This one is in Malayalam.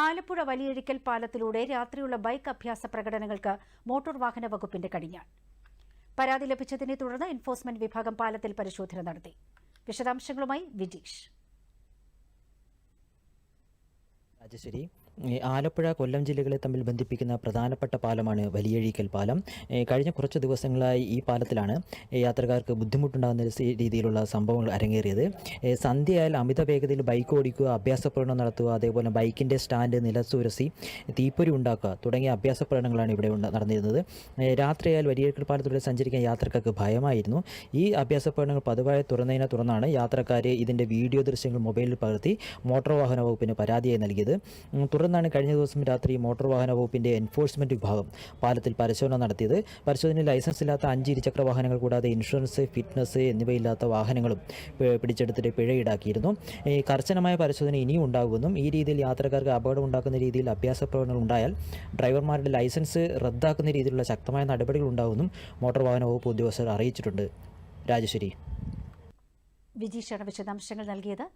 ആലപ്പുഴ വലിയഴിക്കൽ പാലത്തിലൂടെ രാത്രിയുള്ള ബൈക്ക് അഭ്യാസ പ്രകടനങ്ങൾക്ക് മോട്ടോർ വാഹന വകുപ്പിന്റെ കടിഞ്ഞാൺ. പരാതി ലഭിച്ചതിനെ തുടർന്ന് എൻഫോഴ്സ്മെന്റ് വിഭാഗം പാലത്തിൽ പരിശോധന നടത്തി. വിശദാംശങ്ങളുമായി വിജീഷ്. രാജശ്രീ, ആലപ്പുഴ കൊല്ലം ജില്ലകളെ തമ്മിൽ ബന്ധിപ്പിക്കുന്ന പ്രധാനപ്പെട്ട പാലമാണ് വലിയഴീക്കൽ പാലം. കഴിഞ്ഞ കുറച്ച് ദിവസങ്ങളായി ഈ പാലത്തിലാണ് യാത്രക്കാർക്ക് ബുദ്ധിമുട്ടുണ്ടാകുന്ന രീതിയിലുള്ള സംഭവങ്ങൾ അരങ്ങേറിയത്. സന്ധ്യയായാൽ അമിത വേഗതയിൽ ബൈക്ക് ഓടിക്കുക, അഭ്യാസ പ്രകടനം നടത്തുക, അതേപോലെ ബൈക്കിൻ്റെ സ്റ്റാൻഡ് നിലത്തുരസി തീപ്പൊരി ഉണ്ടാക്കുക തുടങ്ങിയ അഭ്യാസ പ്രകടനങ്ങളാണ് ഇവിടെ നടന്നിരുന്നത്. രാത്രിയായാൽ വലിയഴീക്കൽ പാലത്തിലൂടെ സഞ്ചരിക്കാൻ യാത്രക്കാർക്ക് ഭയമായിരുന്നു. ഈ അഭ്യാസ പ്രകടനങ്ങൾ പതിവായി തുറന്നതിനെ തുടർന്നാണ് യാത്രക്കാർ ഇതിൻ്റെ വീഡിയോ ദൃശ്യങ്ങൾ മൊബൈലിൽ പകർത്തി മോട്ടോർ വാഹന വകുപ്പിന് പരാതിയായി നൽകിയത്. തുടർന്നാണ് കഴിഞ്ഞ ദിവസം രാത്രി മോട്ടോർ വാഹന വകുപ്പിൻ്റെ എൻഫോഴ്സ്മെൻറ്റ് വിഭാഗം പാലത്തിൽ പരിശോധന നടത്തിയത്. പരിശോധനയിൽ ലൈസൻസ് ഇല്ലാത്ത 5 ഇരുചക്ര വാഹനങ്ങൾ കൂടാതെ ഇൻഷുറൻസ്, ഫിറ്റ്നസ് എന്നിവയില്ലാത്ത വാഹനങ്ങളും പിടിച്ചെടുത്തിട്ട് പിഴ ഈടാക്കിയിരുന്നു. കർശനമായ പരിശോധന ഇനിയും ഉണ്ടാകുമെന്നും ഈ രീതിയിൽ യാത്രക്കാർക്ക് അപകടം ഉണ്ടാക്കുന്ന രീതിയിൽ അഭ്യാസ പ്രകടനങ്ങൾ ഉണ്ടായാൽ ഡ്രൈവർമാരുടെ ലൈസൻസ് റദ്ദാക്കുന്ന രീതിയിലുള്ള ശക്തമായ നടപടികൾ ഉണ്ടാകുമെന്നും മോട്ടോർ വാഹന വകുപ്പ് ഉദ്യോഗസ്ഥർ അറിയിച്ചിട്ടുണ്ട്. രാജശ്രീ. വിജീഷാണ് വിശദാംശങ്ങൾ നൽകിയത്.